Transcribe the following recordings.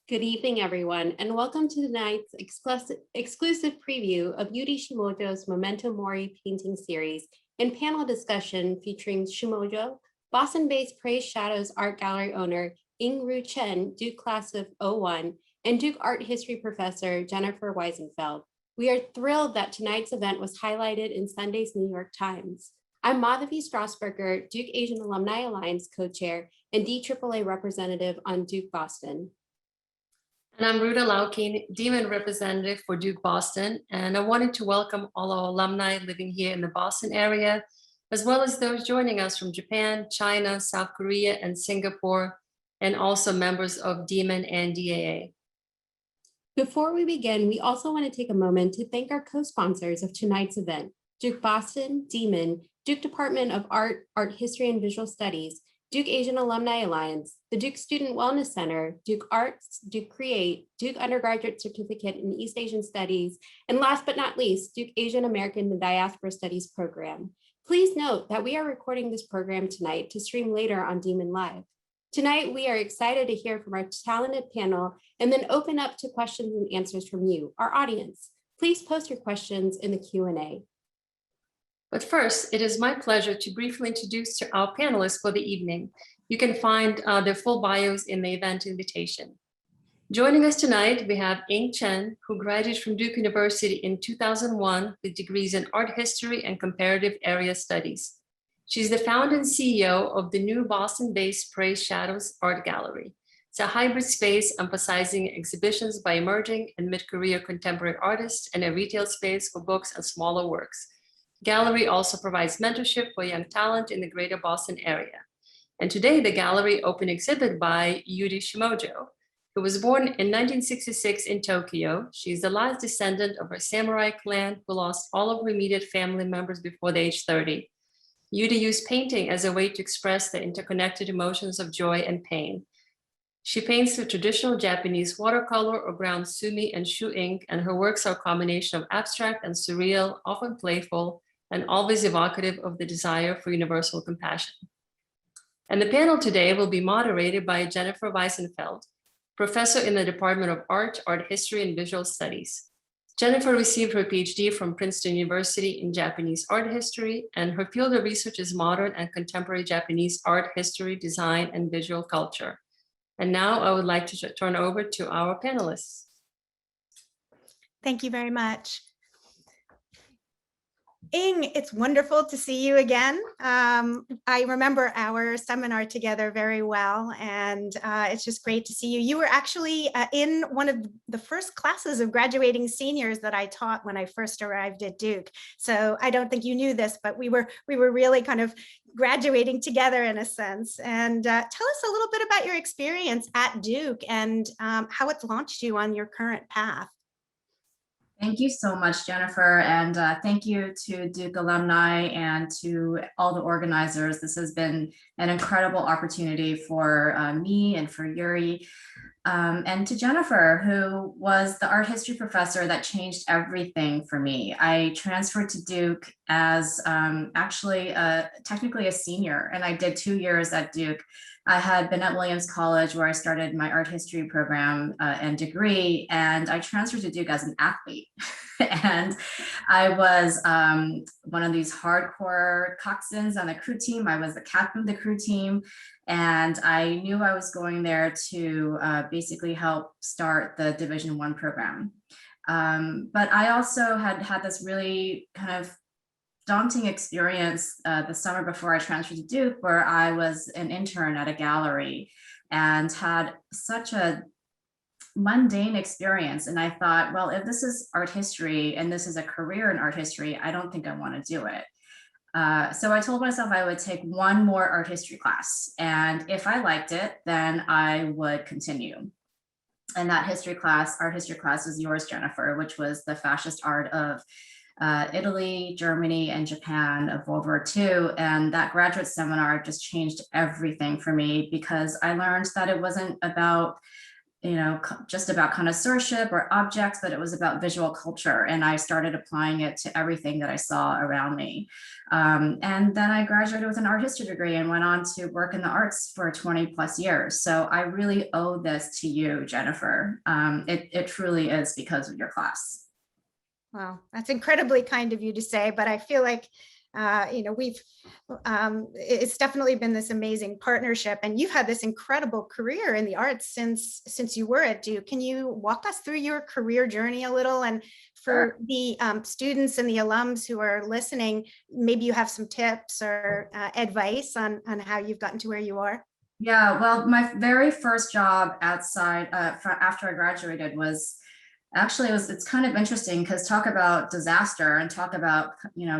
Good evening, everyone, and welcome to tonight's exclusive preview of Yuri Shimojo's Memento Mori painting series and panel discussion featuring Shimojo, Boston-based Praise Shadows Art Gallery owner Yng-Ru Chen, Duke class of '01, and Duke art history professor Gennifer Weisenfeld. We are thrilled that tonight's event was highlighted in Sunday's New York Times. I'm Madhavi Strasburger, Duke Asian Alumni Alliance co-chair and DAAA representative on Duke Boston. And I'm Ruta Laukin, Demon representative for Duke Boston, and I wanted to welcome all our alumni living here in the Boston area, as well as those joining us from Japan, China, South Korea, and Singapore, and also members of Demon and DAA. Before we begin, we also want to take a moment to thank our co-sponsors of tonight's event, Duke Boston, Demon, Duke Department of Art, Art History and Visual Studies, Duke Asian Alumni Alliance, the Duke Student Wellness Center, Duke Arts, Duke Create, Duke Undergraduate Certificate in East Asian Studies, and last but not least, Duke Asian American and Diaspora Studies program. Please note that we are recording this program tonight to stream later on Demon Live. Tonight, we are excited to hear from our talented panel and then open up to questions and answers from you, our audience. Please post your questions in the Q&A. But first, it is my pleasure to briefly introduce our panelists for the evening. You can find their full bios in the event invitation. Joining us tonight, we have Yng Chen, who graduated from Duke University in 2001 with degrees in art history and comparative area studies. She's the founder and CEO of the new Boston-based Praise Shadows Art Gallery. It's a hybrid space emphasizing exhibitions by emerging and mid-career contemporary artists and a retail space for books and smaller works. Gallery also provides mentorship for young talent in the greater Boston area. And today, the gallery opened exhibit by Yuri Shimojo, who was born in 1966 in Tokyo. She's the last descendant of a samurai clan who lost all of her immediate family members before the age 30. Yuri used painting as a way to express the interconnected emotions of joy and pain. She paints with traditional Japanese watercolor or ground sumi and shu ink, and her works are a combination of abstract and surreal, often playful, and always evocative of the desire for universal compassion. And the panel today will be moderated by Gennifer Weisenfeld, professor in the Department of Art, Art History, and Visual Studies. Gennifer received her PhD from Princeton University in Japanese art history, and her field of research is modern and contemporary Japanese art history, design, and visual culture. And now I would like to turn over to our panelists. Thank you very much. Yng, it's wonderful to see you again. I remember our seminar together very well, and it's just great to see you. You were actually in one of the first classes of graduating seniors that I taught when I first arrived at Duke. So I don't think you knew this, but we were really kind of graduating together in a sense. And tell us a little bit about your experience at Duke and how it's launched you on your current path. Thank you so much, Gennifer, and thank you to Duke alumni and to all the organizers. This has been an incredible opportunity for me and for Yuri, and to Gennifer, who was the art history professor that changed everything for me. I transferred to Duke as actually technically a senior, and I did 2 years at Duke. I had been at Williams College where I started my art history program and degree, and I transferred to Duke as an athlete. And I was one of these hardcore coxswains on the crew team. I was the captain of the crew team, and I knew I was going there to basically help start the Division I program. But I also had this really kind of daunting experience the summer before I transferred to Duke, where I was an intern at a gallery and had such a mundane experience. And I thought, well, if this is art history and this is a career in art history, I don't think I want to do it. So I told myself I would take one more art history class. And if I liked it, then I would continue. And that art history class was yours, Gennifer, which was the fascist art of Italy, Germany, and Japan of World War II. And that graduate seminar just changed everything for me, because I learned that it wasn't about just about connoisseurship or objects, but it was about visual culture. And I started applying it to everything that I saw around me. And then I graduated with an art history degree and went on to work in the arts for 20 plus years. So I really owe this to you, Gennifer. It truly is because of your class. Wow, that's incredibly kind of you to say, but I feel like it's definitely been this amazing partnership, and you've had this incredible career in the arts since you were at Duke. Can you walk us through your career journey a little? And for the students and the alums who are listening, maybe you have some tips or advice on how you've gotten to where you are. Yeah, well, my very first job outside after I graduated was actually, it's kind of interesting because talk about disaster and talk about,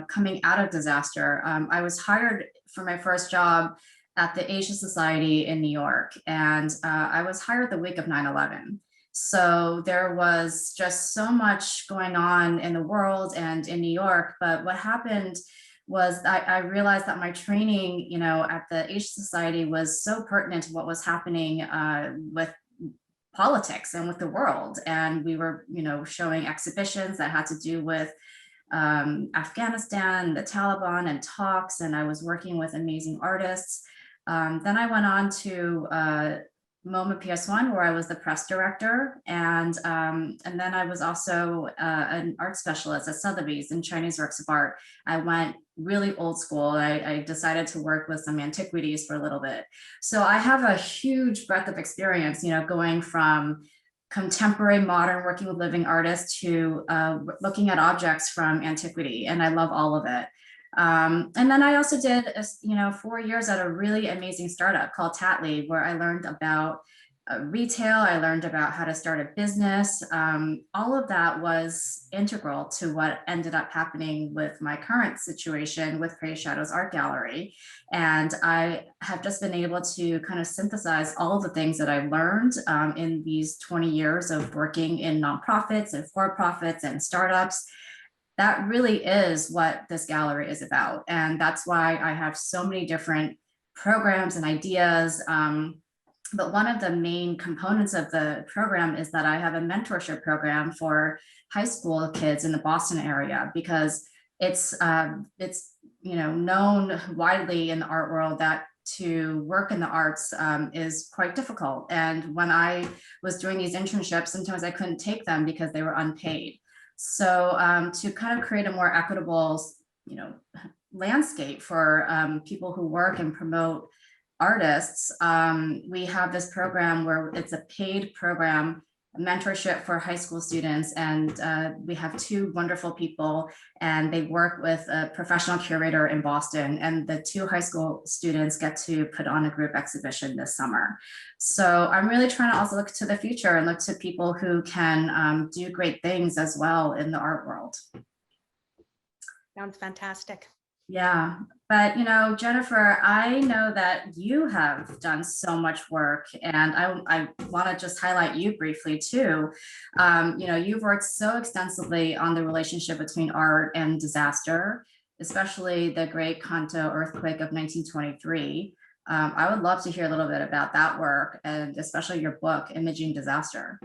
coming out of disaster. I was hired for my first job at the Asian Society in New York, and I was hired the week of 9/11. So there was just so much going on in the world and in New York. But what happened was I realized that my training, at the Asian Society was so pertinent to what was happening with politics and with the world. And we were, showing exhibitions that had to do with Afghanistan, the Taliban, and talks. And I was working with amazing artists. Then I went on to MoMA PS1, where I was the press director. And then I was also an art specialist at Sotheby's in Chinese works of art. I went really old school. I decided to work with some antiquities for a little bit. So I have a huge breadth of experience, going from contemporary, modern, working with living artists to looking at objects from antiquity. And I love all of it. And then I also did, 4 years at a really amazing startup called Tattly, where I learned about retail. I learned about how to start a business. All of that was integral to what ended up happening with my current situation with Creative Shadows Art Gallery. And I have just been able to kind of synthesize all of the things that I learned in these 20 years of working in nonprofits and for-profits and startups. That really is what this gallery is about. And that's why I have so many different programs and ideas. But one of the main components of the program is that I have a mentorship program for high school kids in the Boston area, because it's known widely in the art world that to work in the arts is quite difficult. And when I was doing these internships, sometimes I couldn't take them because they were unpaid. So to kind of create a more equitable, landscape for people who work and promote artists, we have this program where it's a paid program, mentorship for high school students. And we have two wonderful people, and they work with a professional curator in Boston. And the two high school students get to put on a group exhibition this summer. So I'm really trying to also look to the future and look to people who can do great things as well in the art world. Sounds fantastic. Yeah, but Gennifer, I know that you have done so much work, and I want to just highlight you briefly too. You've worked so extensively on the relationship between art and disaster, especially the Great Kanto earthquake of 1923. I would love to hear a little bit about that work, and especially your book, Imaging Disaster.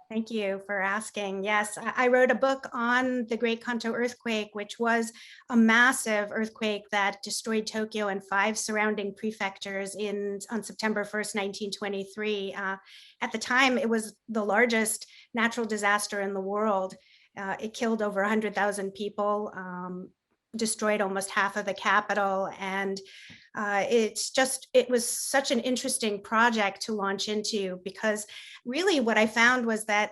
Thank you for asking. Yes, I wrote a book on the Great Kanto earthquake, which was a massive earthquake that destroyed Tokyo and 5 surrounding prefectures on September 1st, 1923. At the time, it was the largest natural disaster in the world. It killed over 100,000 people, destroyed almost half of the capital, and it was such an interesting project to launch into, because really what I found was that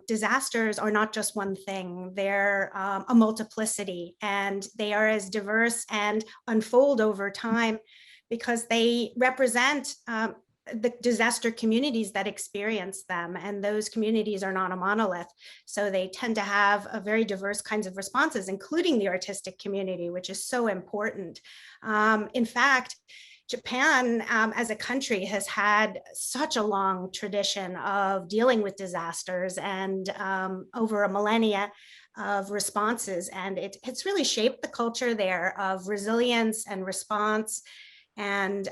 disasters are not just one thing. They're a multiplicity, and they are as diverse and unfold over time because they represent the disaster communities that experience them, and those communities are not a monolith. So they tend to have a very diverse kinds of responses, including the artistic community, which is so important. In fact, Japan as a country has had such a long tradition of dealing with disasters, and over a millennia of responses. And it's really shaped the culture there of resilience and response. And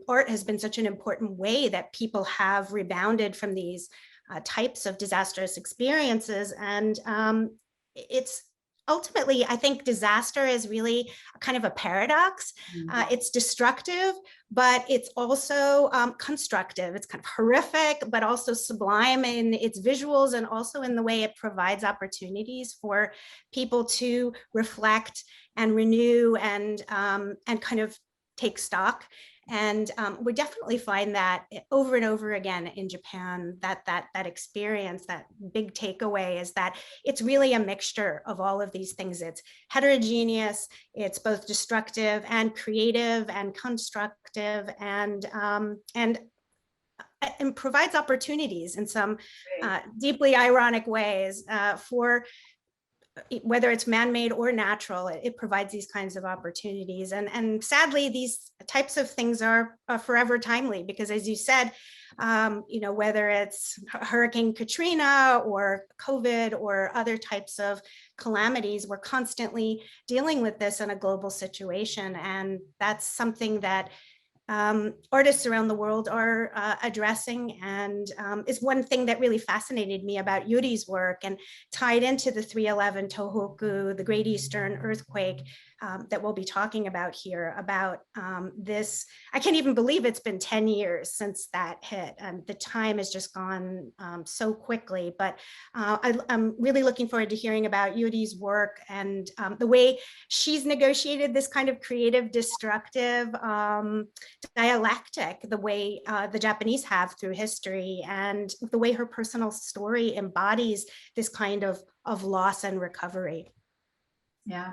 art has been such an important way that people have rebounded from these types of disastrous experiences. And it's ultimately, I think disaster is really kind of a paradox. It's destructive, but it's also constructive. It's kind of horrific, but also sublime in its visuals and also in the way it provides opportunities for people to reflect and renew and kind of take stock. And we definitely find that over and over again in Japan, that experience, that big takeaway is that it's really a mixture of all of these things. It's heterogeneous, it's both destructive and creative and constructive, and provides opportunities in some deeply ironic ways for whether it's man-made or natural. It provides these kinds of opportunities. And sadly, these types of things are forever timely, because as you said, whether it's Hurricane Katrina or COVID or other types of calamities, we're constantly dealing with this in a global situation. And that's something that artists around the world are addressing, and is one thing that really fascinated me about Yuri's work and tied into the 3/11 Tōhoku, the Great Eastern Earthquake that we'll be talking about here, about this. I can't even believe it's been 10 years since that hit, and the time has just gone so quickly. But I'm really looking forward to hearing about Yuri's work and the way she's negotiated this kind of creative, destructive dialectic, the way the Japanese have through history, and the way her personal story embodies this kind of loss and recovery. Yeah.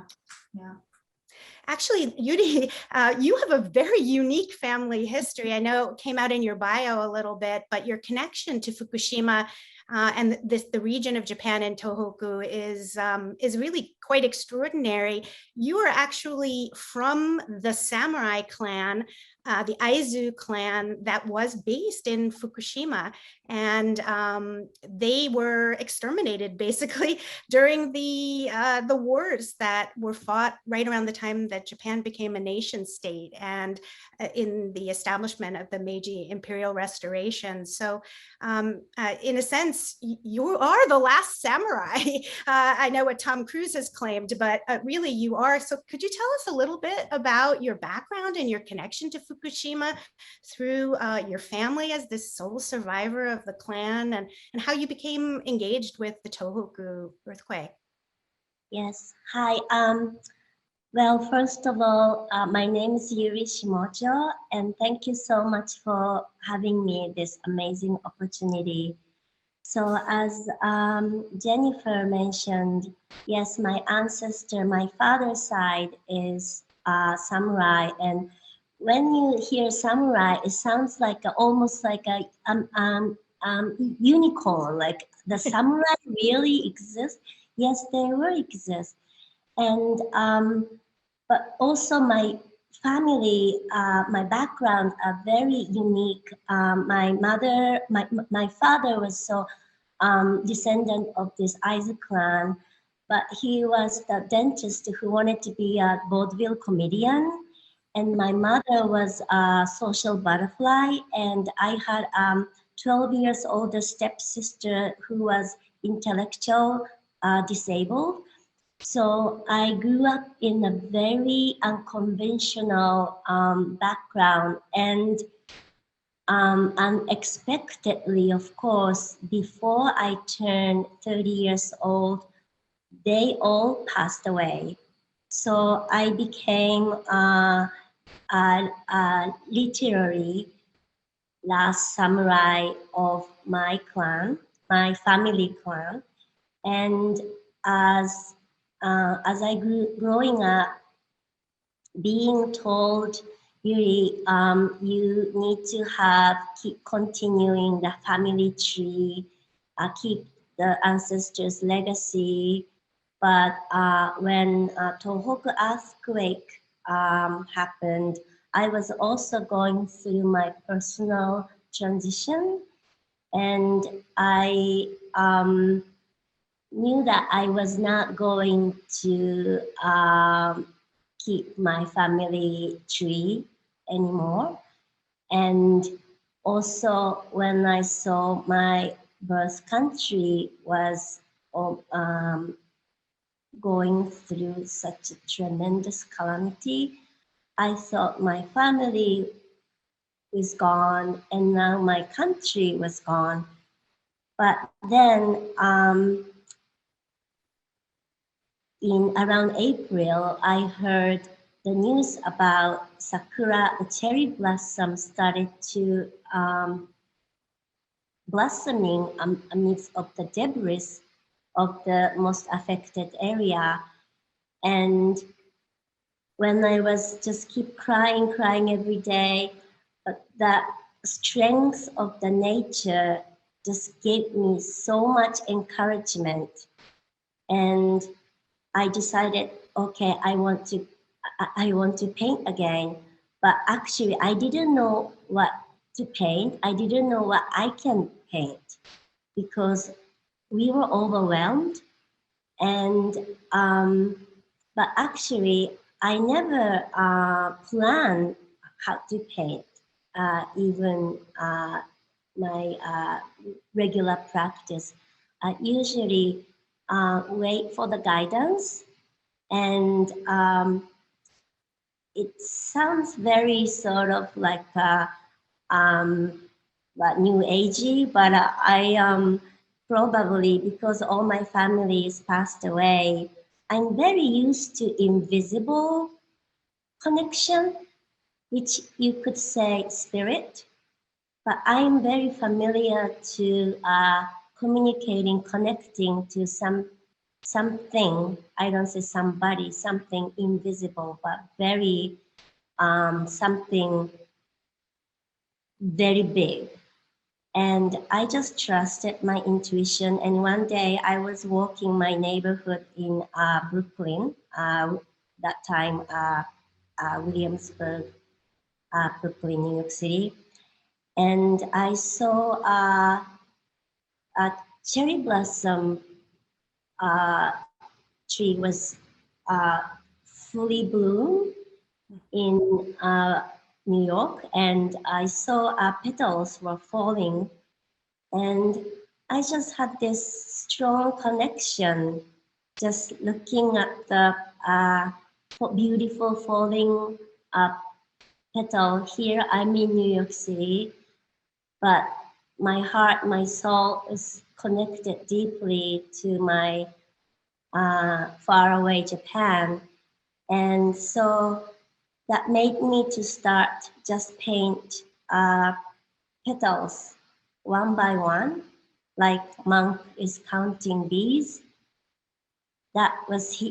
Actually, Yuri, you have a very unique family history. I know it came out in your bio a little bit, but your connection to Fukushima and the region of Japan and Tōhoku is really quite extraordinary. You are actually from the samurai clan, the Aizu clan that was based in Fukushima, and they were exterminated basically during the wars that were fought right around the time that Japan became a nation state, and in the establishment of the Meiji Imperial Restoration. So in a sense, you are the last samurai. I know what Tom Cruise has claimed, but really you are. So could you tell us a little bit about your background and your connection to Fukushima through your family as this sole survivor of the clan, and how you became engaged with the Tōhoku earthquake? Yes, hi. Well, first of all, my name is Yuri Shimojo, and thank you so much for having me this amazing opportunity. So as Gennifer mentioned, yes, my ancestor, my father's side is samurai, and when you hear samurai, it sounds like almost like a unicorn, like the samurai really exist. Yes, they will exist. And but also my family, my background are very unique. My father was so descendant of this Aizu clan, but he was the dentist who wanted to be a vaudeville comedian. And my mother was a social butterfly, and I had 12 years older stepsister who was intellectual disabled. So I grew up in a very unconventional background, and unexpectedly, of course, before I turned 30 years old, they all passed away. So I became literally last samurai of my clan, my family clan, and as I growing up, being told, Yuri, you need to keep continuing the family tree, keep the ancestors' legacy. But when Tōhoku earthquake happened, I was also going through my personal transition, and I knew that I was not going to keep my family tree anymore. And also when I saw my birth country was going through such a tremendous calamity, I thought my family was gone and now my country was gone. But then in around April, I heard the news about sakura, the cherry blossom started to blossoming amidst of the debris of the most affected area. And when I was just keep crying every day, but the strength of the nature just gave me so much encouragement. And I decided, okay, I want to paint again. But actually, I didn't know what to paint. I didn't know what I can paint because we were overwhelmed. And but actually, I never planned how to paint, even my regular practice. I usually wait for the guidance, and it sounds very sort of like new agey, but I probably because all my family is passed away, I'm very used to invisible connection, which you could say spirit, but I'm very familiar to communicating, connecting to something, I don't say somebody, something invisible, but very, something very big. And I just trusted my intuition. And one day I was walking my neighborhood in Brooklyn, that time Williamsburg, Brooklyn, New York City. And I saw a cherry blossom tree was fully bloomed in New York, and I saw petals were falling, and I just had this strong connection just looking at the beautiful falling petal. Here I'm in New York City, but my heart, my soul is connected deeply to my faraway Japan. And so that made me to start just paint petals one by one, like monk is counting bees. That was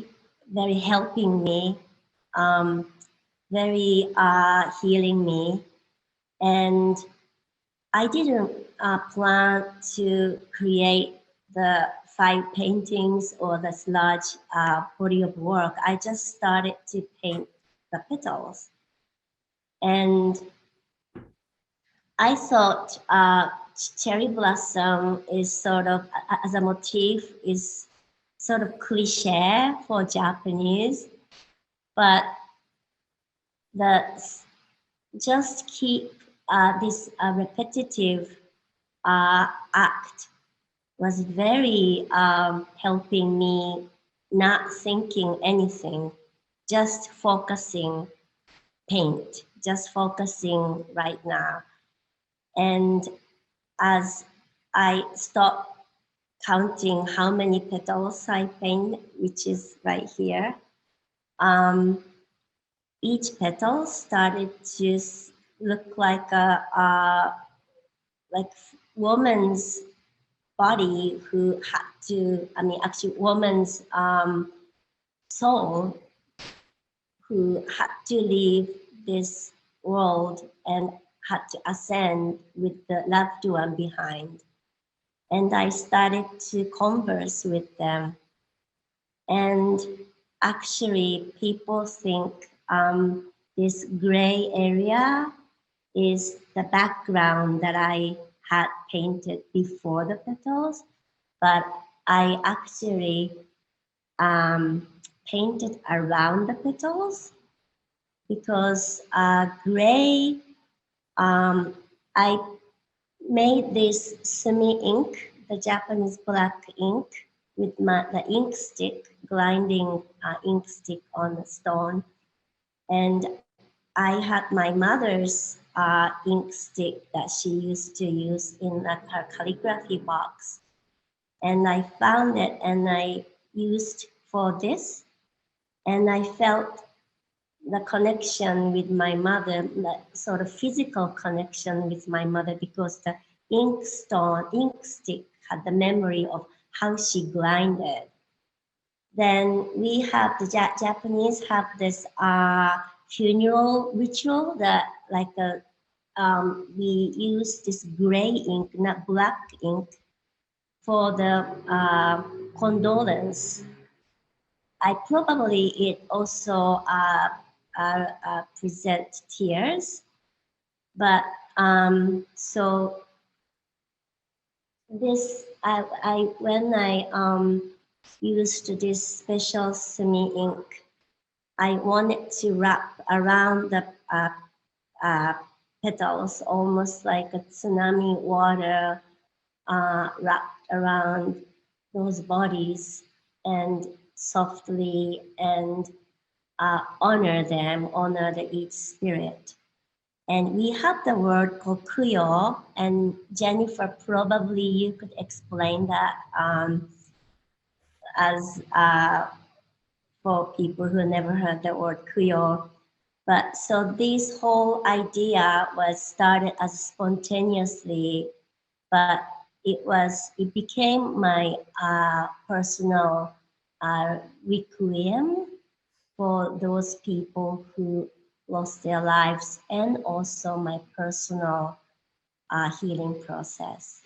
very helping me, very healing me. And I didn't plan to create the 5 paintings or this large body of work. I just started to paint the petals. And I thought cherry blossom is sort of, as a motif, is sort of cliche for Japanese, but just keep this repetitive act was very helping me not thinking anything, just focusing paint, just focusing right now. And as I stopped counting how many petals I paint, which is right here, each petal started to look like a woman's body who had to, I mean, actually woman's soul who had to leave this world and had to ascend with the loved one behind. And I started to converse with them. And actually people think this gray area is the background that I had painted before the petals, but I actually painted around the petals because gray, I made this semi ink, the Japanese black ink, with the ink stick, grinding ink stick on the stone. And I had my mother's ink stick that she used to use in her calligraphy box. And I found it and I used for this. And I felt the connection with my mother, that sort of physical connection with my mother, because the ink stick had the memory of how she grinded. Then we have the Japanese have this funeral ritual that we use this gray ink, not black ink, for the condolence. I probably it also present tears, but so this when I used this special semi ink, I wanted to wrap around the petals, almost like a tsunami water wrapped around those bodies, and softly and honor them, honor each spirit. And we have the word called kuyo, and Gennifer, probably you could explain that as for people who never heard the word kuyo. But so this whole idea was started as spontaneously, but it became my personal requiem for those people who lost their lives, and also my personal healing process.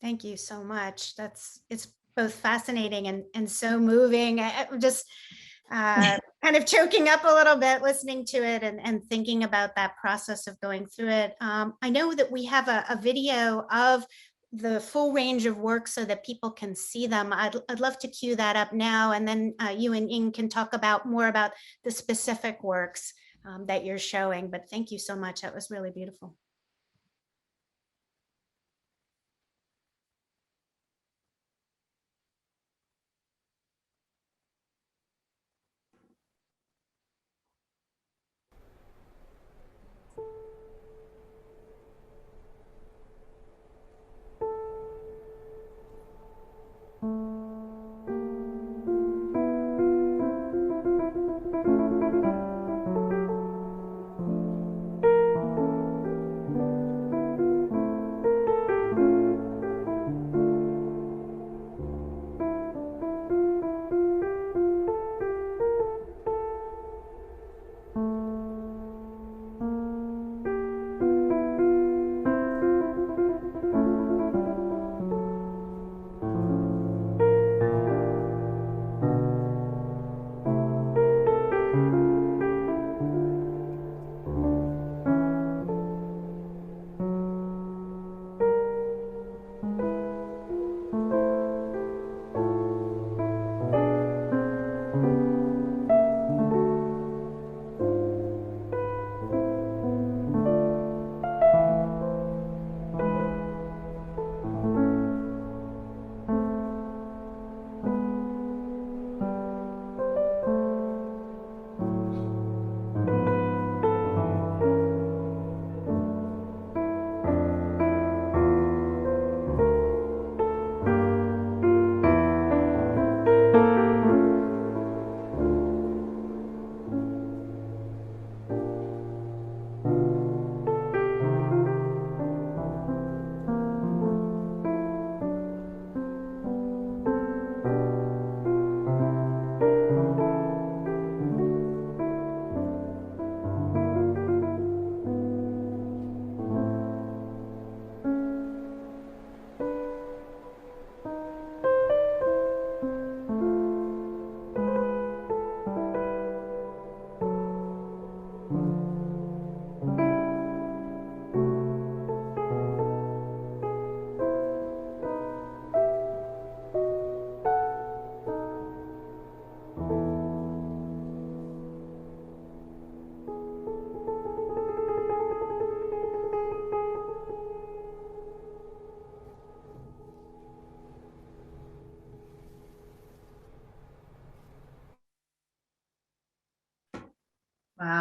Thank you so much. It's both fascinating and so moving. I'm just kind of choking up a little bit listening to it and thinking about that process of going through it. I know that we have a video of the full range of work so that people can see them. I'd love to cue that up now, and then you and Ying can talk more about the specific works that you're showing. But thank you so much. That was really beautiful.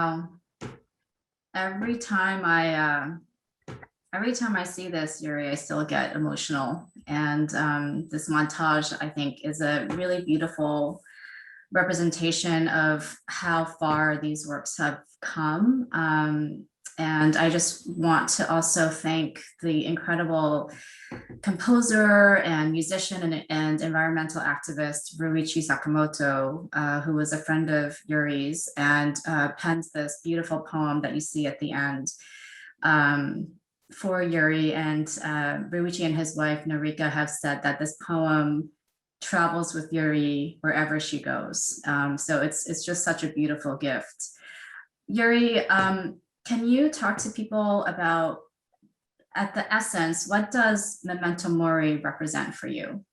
Wow. Every time I see this, Yuri, I still get emotional. And this montage, I think, is a really beautiful representation of how far these works have come. And I just want to also thank the incredible composer and musician and environmental activist Ruichi Sakamoto, who was a friend of Yuri's and penned this beautiful poem that you see at the end for Yuri. And Ruichi and his wife Norika have said that this poem travels with Yuri wherever she goes. So it's just such a beautiful gift. Yuri, can you talk to people about, at the essence, what does Memento Mori represent for you?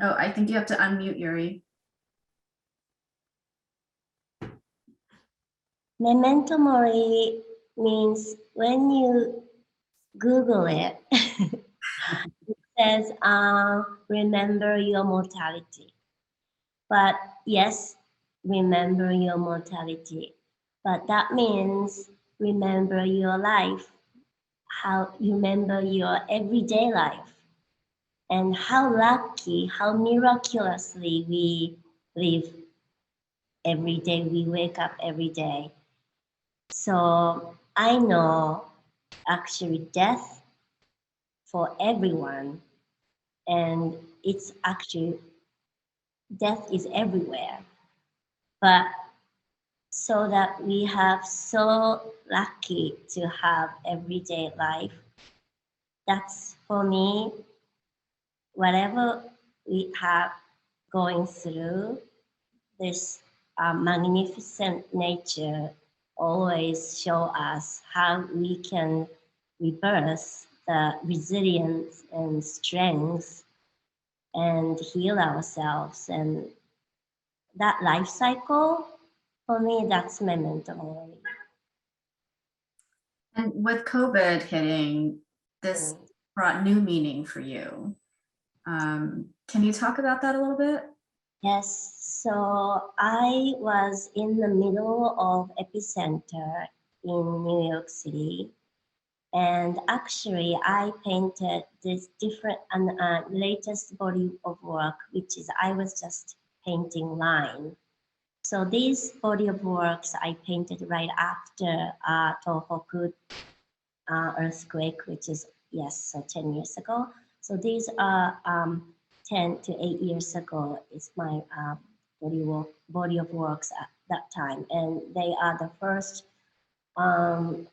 Oh, I think you have to unmute, Yuri. Memento Mori means, when you Google it, it says, remember your mortality. But yes, remember your mortality. But that means remember your life, how you remember your everyday life, and how lucky, how miraculously we live every day. We wake up every day. So I know actually death for everyone, and it's actually, death is everywhere. But so that we have so lucky to have everyday life, that's for me, whatever we have going through, this magnificent nature always show us how we can reverse the resilience and strength and heal ourselves. And that life cycle, for me, that's Memento Mori. And with COVID hitting, this brought new meaning for you. Can you talk about that a little bit? Yes, so I was in the middle of epicenter in New York City. And actually, I painted this different latest body of work, which is, I was just painting line. So this body of works I painted right after Tōhoku earthquake, which is, yes, so 10 years ago. So these are 10 to 8 years ago is my body of works at that time. And they are the first body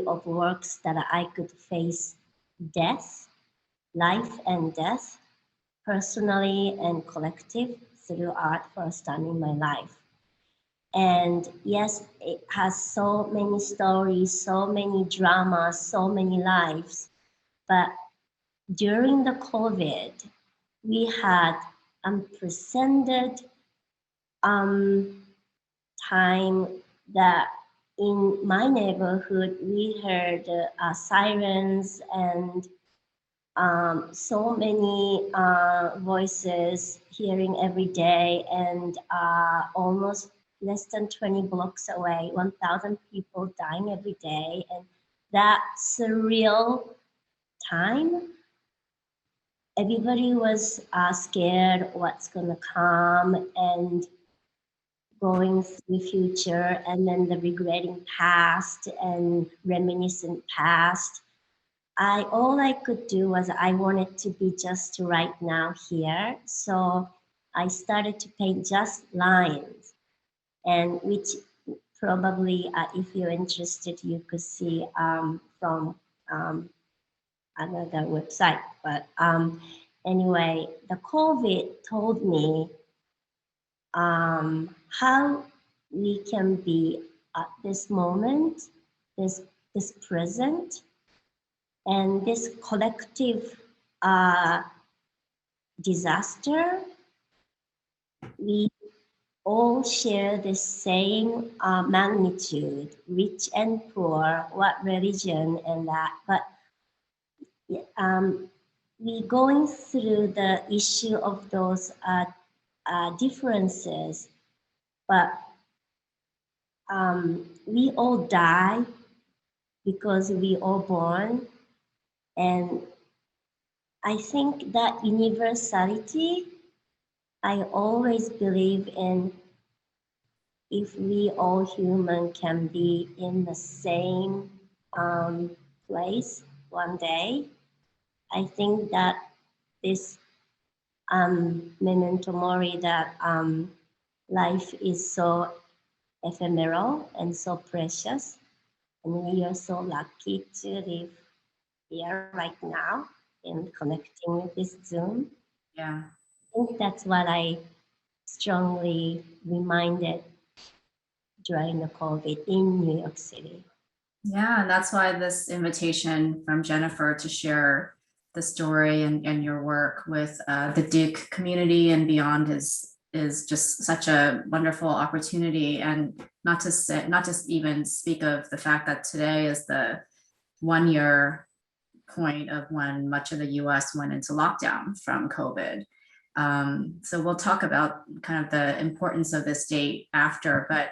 of works that I could face death, life and death, personally and collective, through art, first time in my life. And yes, it has so many stories, so many dramas, so many lives. But during the COVID, we had unprecedented time that in my neighborhood, we heard sirens and so many voices hearing every day, and almost less than 20 blocks away, 1,000 people dying every day. And that surreal time, everybody was scared what's gonna come and going through the future, and then the regretting past and reminiscent past. All I could do was, I wanted to be just right now here. So I started to paint just lines, and which probably, if you're interested, you could see from another website. But anyway, the COVID told me how we can be at this moment, this present, and this collective disaster. We all share the same magnitude, rich and poor, what religion and that, but we going through the issue of those differences, but we all die because we all born. And I think that universality, I always believe in. If we all human can be in the same place one day, I think that this Memento Mori, that life is so ephemeral and so precious, and we are so lucky to live here right now and connecting with this Zoom. Yeah. I think that's what I strongly reminded during the COVID in New York City. Yeah, and that's why this invitation from Gennifer to share the story and your work with the Duke community and beyond is just such a wonderful opportunity. And not just even speak of the fact that today is the 1 year point of when much of the US went into lockdown from COVID. So we'll talk about kind of the importance of this date after, but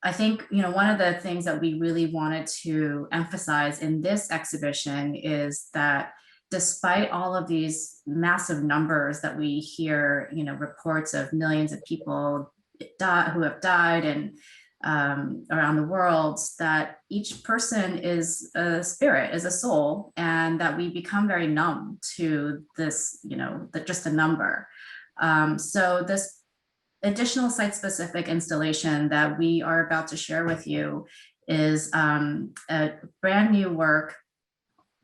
I think, one of the things that we really wanted to emphasize in this exhibition is that despite all of these massive numbers that we hear, reports of millions of people who have died and around the world, that each person is a spirit, is a soul, and that we become very numb to this, just a number. So this additional site-specific installation that we are about to share with you is a brand new work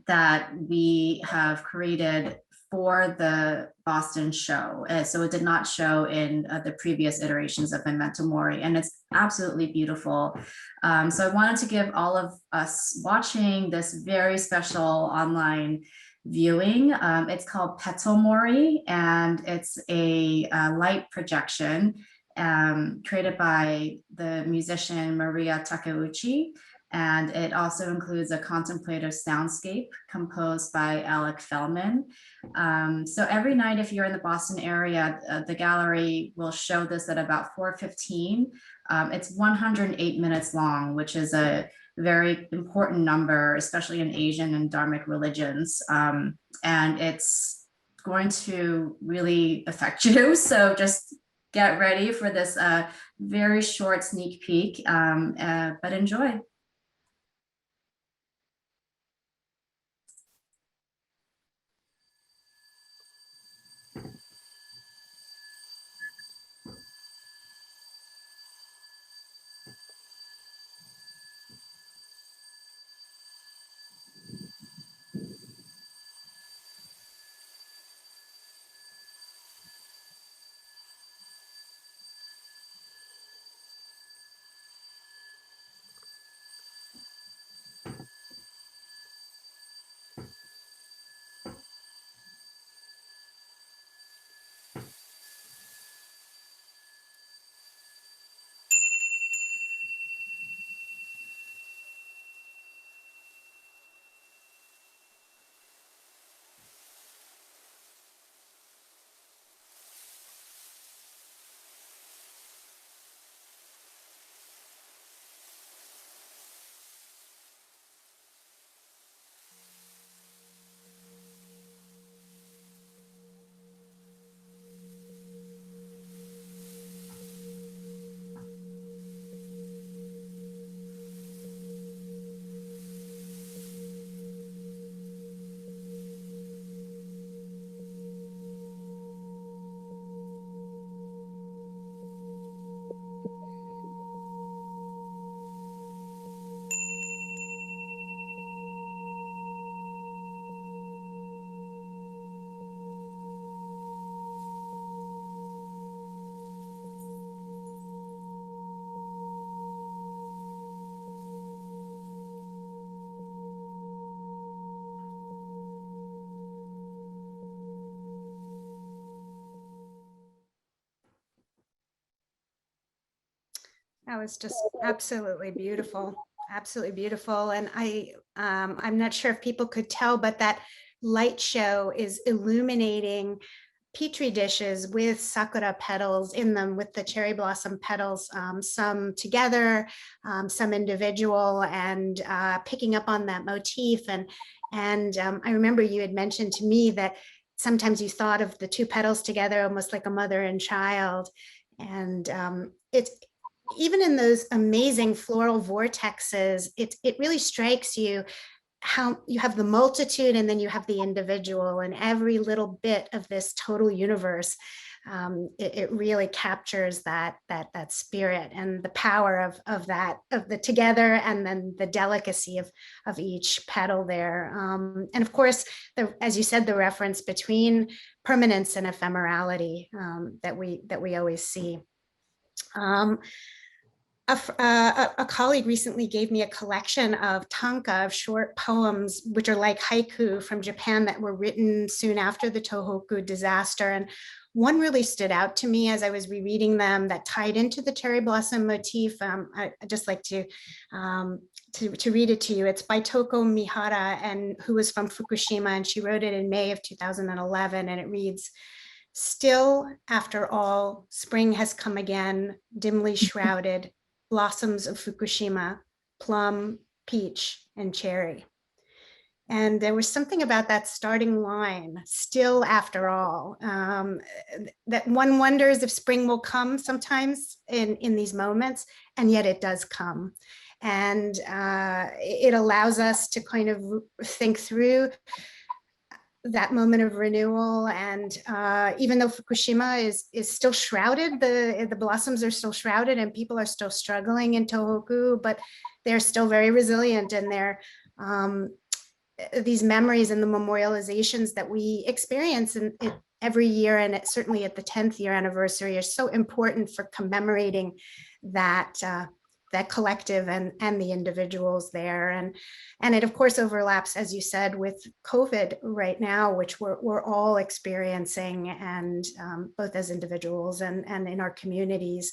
that we have created for the Boston show. So it did not show in the previous iterations of Memento Mori, and it's absolutely beautiful. So I wanted to give all of us watching this very special online viewing. It's called Peto Mori, and it's a light projection created by the musician Maria Takeuchi. And it also includes a contemplative soundscape composed by Alec Feldman. So every night, if you're in the Boston area, the gallery will show this at about 4:15. It's 108 minutes long, which is a very important number, especially in Asian and Dharmic religions. And it's going to really affect you. So just get ready for this very short sneak peek, but enjoy. That was just absolutely beautiful, absolutely beautiful. And I'm not sure if people could tell, but that light show is illuminating Petri dishes with sakura petals in them, with the cherry blossom petals, some together, some individual, and picking up on that motif. And I remember you had mentioned to me that sometimes you thought of the two petals together almost like a mother and child. And it's even in those amazing floral vortexes, it really strikes you how you have the multitude and then you have the individual, and every little bit of this total universe. It really captures that spirit and the power of the together, and then the delicacy of each petal there. And of course, as you said, the reference between permanence and ephemerality that we always see. A colleague recently gave me a collection of tanka, of short poems, which are like haiku from Japan, that were written soon after the Tōhoku disaster. And one really stood out to me as I was rereading them, that tied into the cherry blossom motif. I'd just like to read it to you. It's by Toko Mihara, and who was from Fukushima, and she wrote it in May of 2011, and it reads, "Still, after all, spring has come again, dimly shrouded, blossoms of Fukushima, plum, peach, and cherry." And there was something about that starting line, "still after all," that one wonders if spring will come sometimes in these moments, and yet it does come. And it allows us to kind of think through that moment of renewal. And even though Fukushima is still shrouded, the blossoms are still shrouded, and people are still struggling in Tōhoku, but they're still very resilient, and they're these memories and the memorializations that we experience every year, and certainly at the 10th year anniversary, are so important for commemorating that collective and the individuals there. And it of course overlaps, as you said, with COVID right now, which we're all experiencing, and both as individuals and in our communities.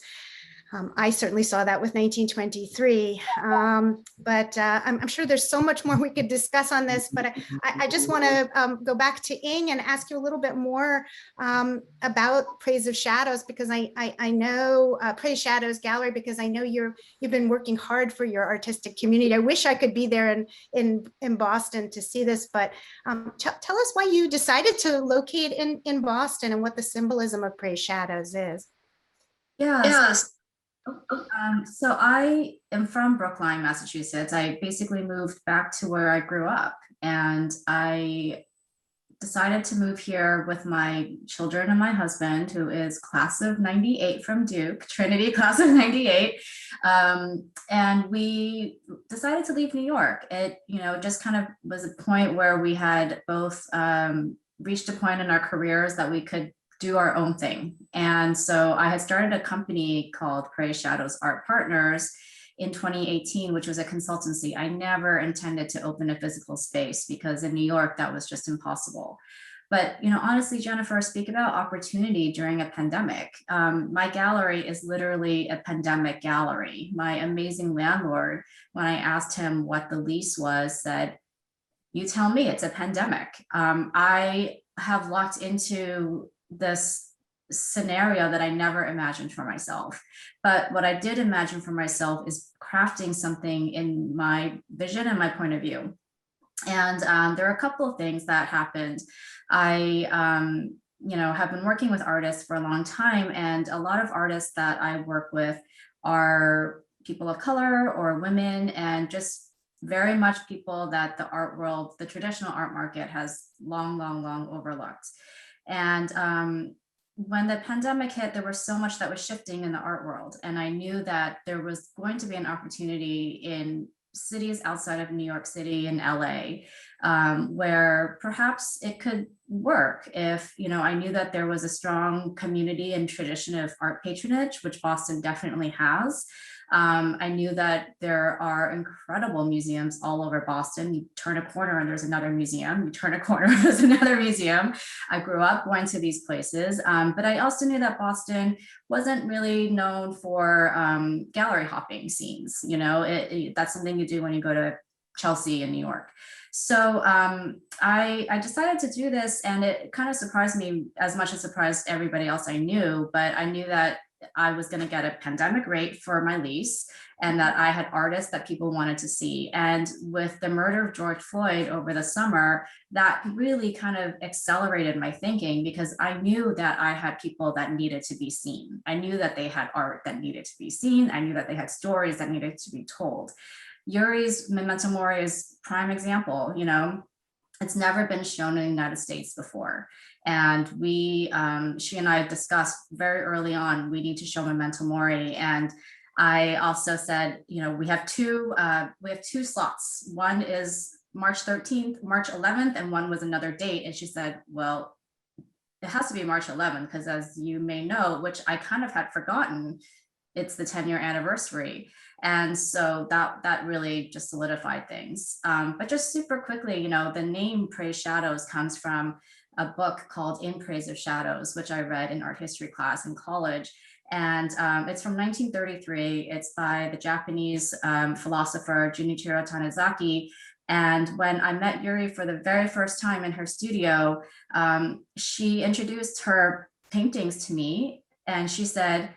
I certainly saw that with 1923, but I'm sure there's so much more we could discuss on this, but I just want to go back to Ing and ask you a little bit more about Praise of Shadows, because I know Praise Shadows Gallery, because I know you've been working hard for your artistic community. I wish I could be there in Boston to see this, but tell us why you decided to locate in Boston, and what the symbolism of Praise Shadows is. Yes. So I am from Brookline, Massachusetts. I basically moved back to where I grew up, and I decided to move here with my children and my husband, who is class of 98 from Duke, Trinity class of 98. And we decided to leave New York. It, just kind of was a point where we had both reached a point in our careers that we could do our own thing. And so I had started a company called Praise Shadows Art Partners in 2018, which was a consultancy. I never intended to open a physical space, because in New York, that was just impossible. But, honestly, Gennifer, speak about opportunity during a pandemic. My gallery is literally a pandemic gallery. My amazing landlord, when I asked him what the lease was, said, "You tell me, it's a pandemic." I have locked into this scenario that I never imagined for myself. But what I did imagine for myself is crafting something in my vision and my point of view. And there are a couple of things that happened. I have been working with artists for a long time, and a lot of artists that I work with are people of color or women, and just very much people that the art world, the traditional art market, has long overlooked. And when the pandemic hit, there was so much that was shifting in the art world. And I knew that there was going to be an opportunity in cities outside of New York City and LA, where perhaps it could work if, I knew that there was a strong community and tradition of art patronage, which Boston definitely has. I knew that there are incredible museums all over Boston. You turn a corner and there's another museum. You turn a corner and there's another museum. I grew up going to these places, but I also knew that Boston wasn't really known for gallery hopping scenes. That's something you do when you go to Chelsea in New York. So I decided to do this, and it kind of surprised me as much as surprised everybody else I knew, but I knew that I was going to get a pandemic rate for my lease and that I had artists that people wanted to see. And with the murder of George Floyd over the summer, that really kind of accelerated my thinking, because I knew that I had people that needed to be seen. I knew that they had art that needed to be seen. I knew that they had stories that needed to be told. Yuri's Memento Mori is prime example. You know, it's never been shown in the United States before. And she and I discussed very early on, we need to show Memento Mori. And I also said, you know, we have two slots. One is March 13th, March 11th, and one was another date. And she said, well, it has to be March 11th, because as you may know, which I kind of had forgotten, it's the 10-year anniversary. And so that really just solidified things. But just super quickly, you know, the name Praise Shadows comes from a book called In Praise of Shadows, which I read in art history class in college. And it's from 1933. It's by the Japanese philosopher Junichiro Tanizaki. And when I met Yuri for the very first time in her studio, she introduced her paintings to me, and she said,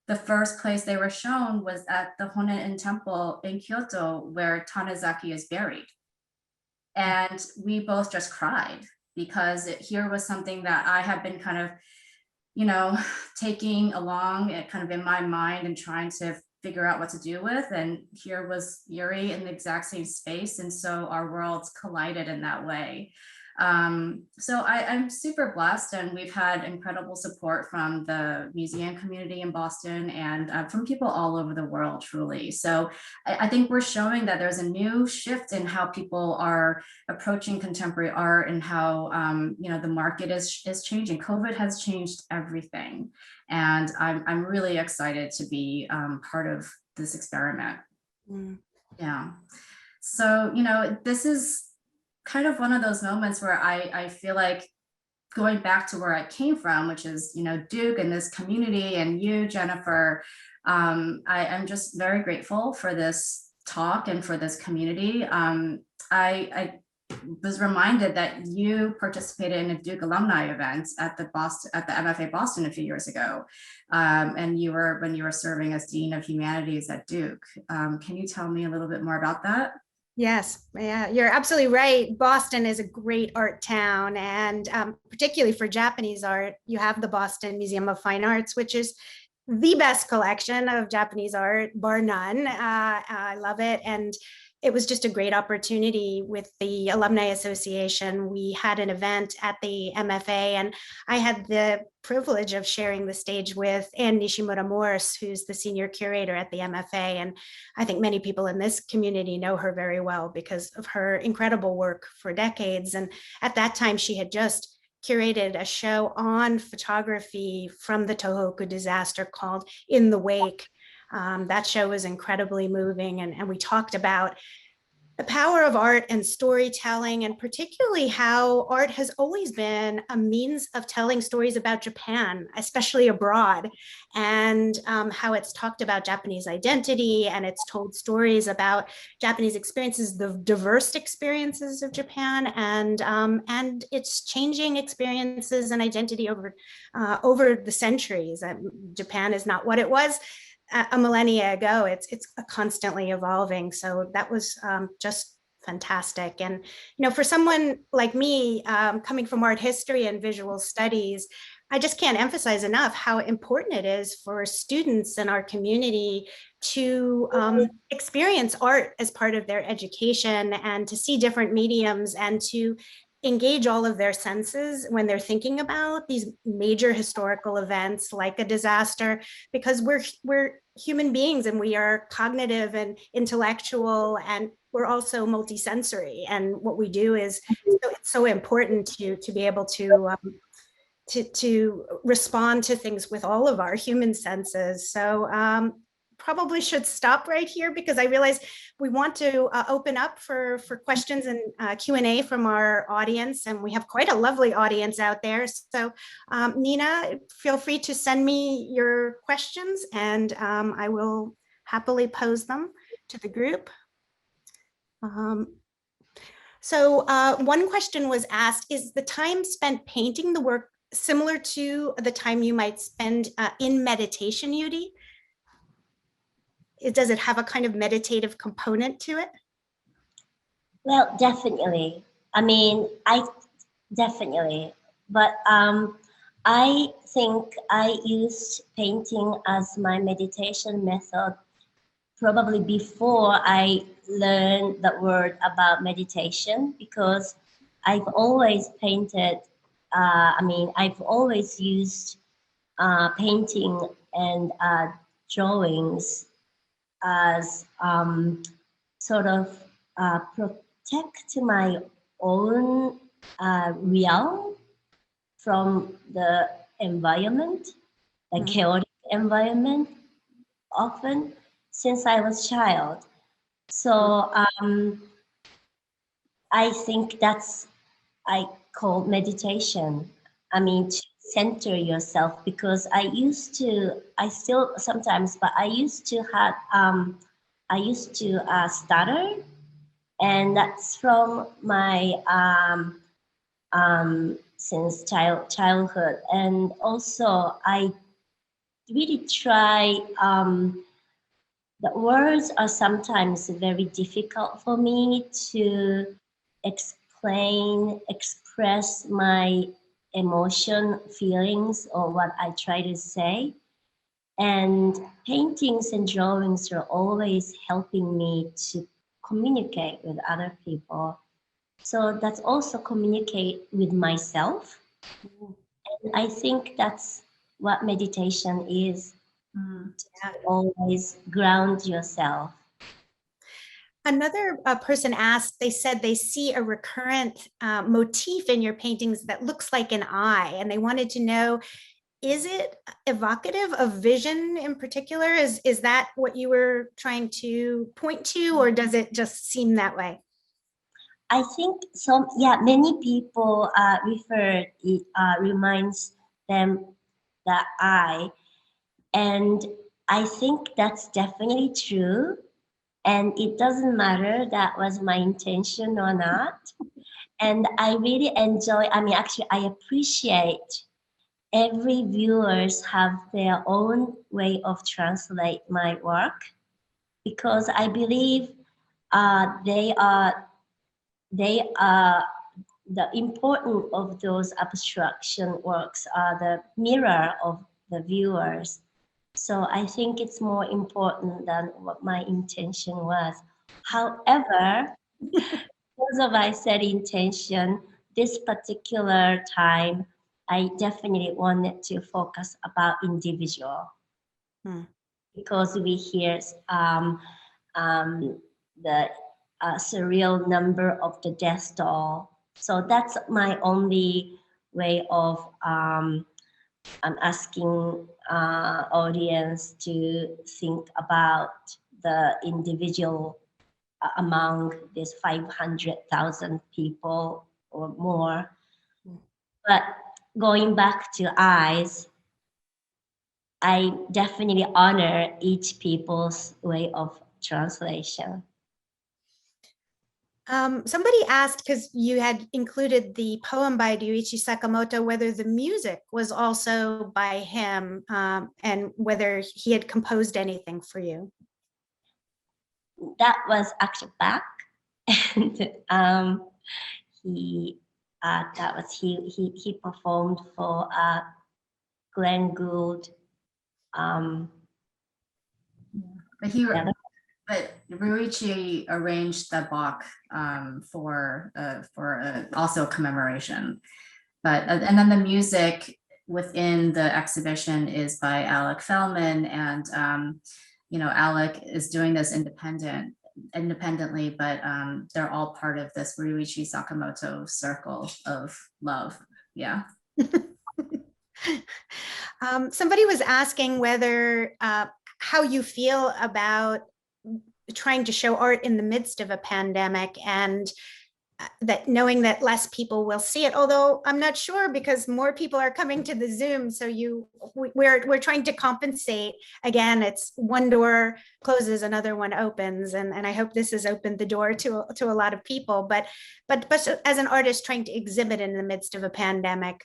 the first place they were shown was at the Honen Temple in Kyoto, where Tanizaki is buried. And we both just cried, because here was something that I had been kind of, you know, taking along kind of in my mind and trying to figure out what to do with. And here was Yuri in the exact same space. And so our worlds collided in that way. So I'm super blessed, and we've had incredible support from the museum community in Boston and from people all over the world, truly. So I think we're showing that there's a new shift in how people are approaching contemporary art, and how you know, the market is changing. COVID has changed everything, and I'm really excited to be part of this experiment. Yeah. So, you know, this is kind of one of those moments where I feel like going back to where I came from, which is, you know, Duke and this community, and you, Gennifer, I'm just very grateful for this talk and for this community. I was reminded that you participated in a Duke alumni event at the MFA Boston a few years ago, and when you were serving as Dean of Humanities at Duke. Can you tell me a little bit more about that? Yes, yeah, you're absolutely right. Boston is a great art town, and particularly for Japanese art, you have the Boston Museum of Fine Arts, which is the best collection of Japanese art, bar none. I love it. And it was just a great opportunity with the Alumni Association. We had an event at the MFA, and I had the privilege of sharing the stage with Anne Nishimura-Morse, who's the senior curator at the MFA. And I think many people in this community know her very well because of her incredible work for decades. And at that time, she had just curated a show on photography from the Tōhoku disaster called In the Wake. That show was incredibly moving, and we talked about the power of art and storytelling, and particularly how art has always been a means of telling stories about Japan, especially abroad, and how it's talked about Japanese identity, and it's told stories about Japanese experiences, the diverse experiences of Japan, and its changing experiences and identity over the centuries. Japan is not what it was a millennia ago. It's constantly evolving. So that was just fantastic. And, you know, for someone like me, coming from art history and visual studies, I just can't emphasize enough how important it is for students in our community to experience art as part of their education, and to see different mediums, and to engage all of their senses when they're thinking about these major historical events like a disaster, because we're human beings, and we are cognitive and intellectual, and we're also multisensory. And what we do is it's so important to be able to respond to things with all of our human senses. So probably should stop right here, because I realize we want to open up for questions and Q&A from our audience, and we have quite a lovely audience out there. So Nina, feel free to send me your questions, and I will happily pose them to the group. So one question was asked, is the time spent painting the work similar to the time you might spend in meditation, Yuri? Does it have a kind of meditative component to it? Well, definitely. I mean, definitely, but I think I used painting as my meditation method probably before I learned the word about meditation, because I've always painted, I've always used painting and drawings as sort of protect my own realm from the environment, the chaotic environment, often since I was a child. So I think I call meditation. I mean, to center yourself, because I still sometimes, but I used to stutter, and that's from my since childhood. And also I really try, the words are sometimes very difficult for me to express my emotion, feelings, or what I try to say. And paintings and drawings are always helping me to communicate with other people. So that's also communicate with myself. And I think that's what meditation is. To always ground yourself. Another person asked, they said they see a recurrent motif in your paintings that looks like an eye, and they wanted to know, is it evocative of vision in particular? Is that what you were trying to point to, or does it just seem that way? I think so. Yeah, many people refer it reminds them the eye, and I think that's definitely true. And it doesn't matter that was my intention or not. And I really enjoy. I mean, actually, I appreciate every viewers have their own way of translate my work, because I believe they are the important of those abstraction works are the mirror of the viewers. So I think it's more important than what my intention was. However, because of I said intention, this particular time, I definitely wanted to focus about individual, because we hear the surreal number of the death toll. So that's my only way of I'm asking audience to think about the individual among these 500,000 people or more. But going back to eyes, I definitely honor each people's way of translation. Somebody asked, because you had included the poem by Ryuichi Sakamoto, whether the music was also by him, and whether he had composed anything for you. That was actually back, and he performed for Glenn Gould. But Ryuichi arranged the Bach for also commemoration. But and then the music within the exhibition is by Alec Feldman, and Alec is doing this independently, but they're all part of this Ryuichi Sakamoto circle of love. Yeah. Somebody was asking whether how you feel about trying to show art in the midst of a pandemic, and that knowing that less people will see it, although I'm not sure because more people are coming to the Zoom. So we're trying to compensate. Again, it's one door closes, another one opens. And I hope this has opened the door to a lot of people, but as an artist trying to exhibit in the midst of a pandemic,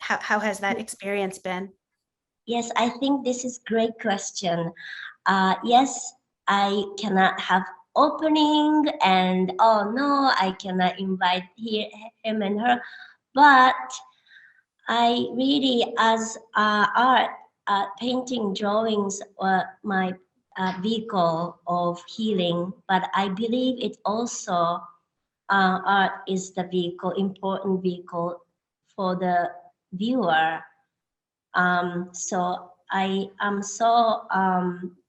how has that experience been? Yes, I think this is great question. Yes, I cannot have opening and oh no, I cannot invite him and her, but I really, as art, painting, drawings were my vehicle of healing, but I believe it also art is the vehicle, important vehicle for the viewer. So I am so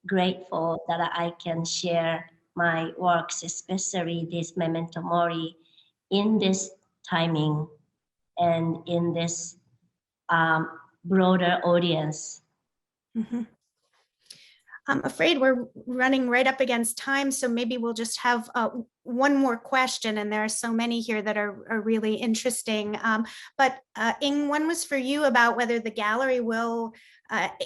grateful that I can share my works, especially this Memento Mori, in this timing and in this broader audience. Mm-hmm. I'm afraid we're running right up against time, so maybe we'll just have one more question, and there are so many here that are really interesting. But Yng, one was for you about whether the gallery will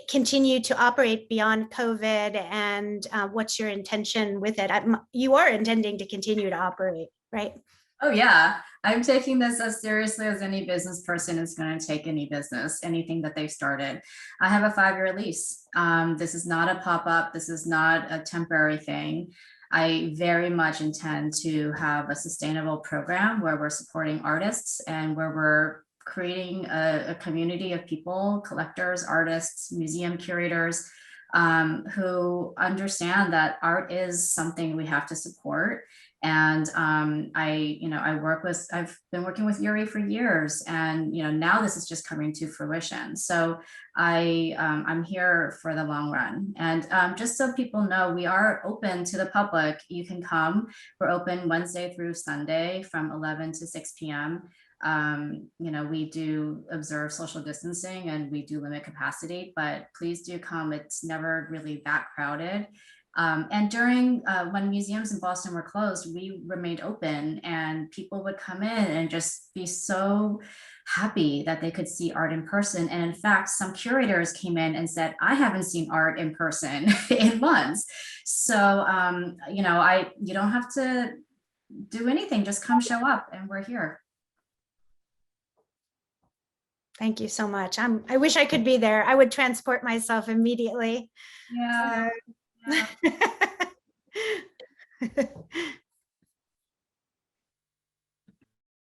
continue to operate beyond COVID, and what's your intention with it? You are intending to continue to operate, right? Oh yeah, I'm taking this as seriously as any business person is going to take any business, anything that they've started. I have a 5-year lease. This is not a pop-up. This is not a temporary thing. I very much intend to have a sustainable program where we're supporting artists and where we're creating a community of people, collectors, artists, museum curators, who understand that art is something we have to support. And I've been working with Yuri for years, and now this is just coming to fruition. So I'm here for the long run. And just so people know, we are open to the public. You can come. We're open Wednesday through Sunday from 11 to 6 p.m. We do observe social distancing and we do limit capacity, but please do come. It's never really that crowded. And during when museums in Boston were closed, we remained open and people would come in and just be so happy that they could see art in person. And in fact, some curators came in and said, I haven't seen art in person in months. So, you don't have to do anything, just come show up and we're here. Thank you so much. I wish I could be there. I would transport myself immediately. Yeah. Yeah.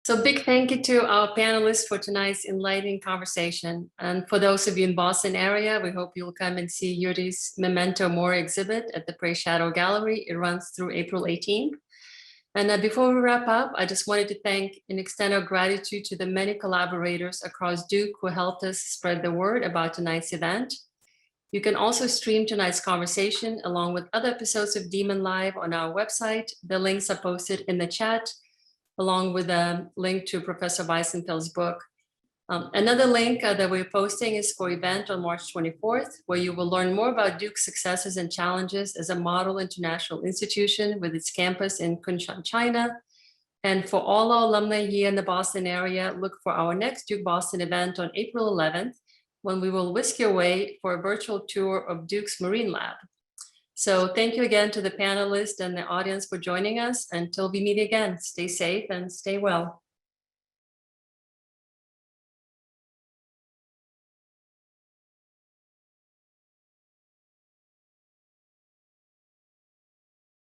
So big thank you to our panelists for tonight's enlightening conversation. And for those of you in Boston area, we hope you'll come and see Yuri's Memento Mori exhibit at the Prey Shadow Gallery. It runs through April 18th. And before we wrap up, I just wanted to thank and extend our gratitude to the many collaborators across Duke who helped us spread the word about tonight's event. You can also stream tonight's conversation along with other episodes of Demon Live on our website. The links are posted in the chat, along with a link to Professor Weisenfeld's book. Another link that we're posting is for event on March 24th, where you will learn more about Duke's successes and challenges as a model international institution with its campus in Kunshan, China. And for all our alumni here in the Boston area, look for our next Duke Boston event on April 11th, when we will whisk you away for a virtual tour of Duke's Marine Lab. So thank you again to the panelists and the audience for joining us. Until we meet again, stay safe and stay well.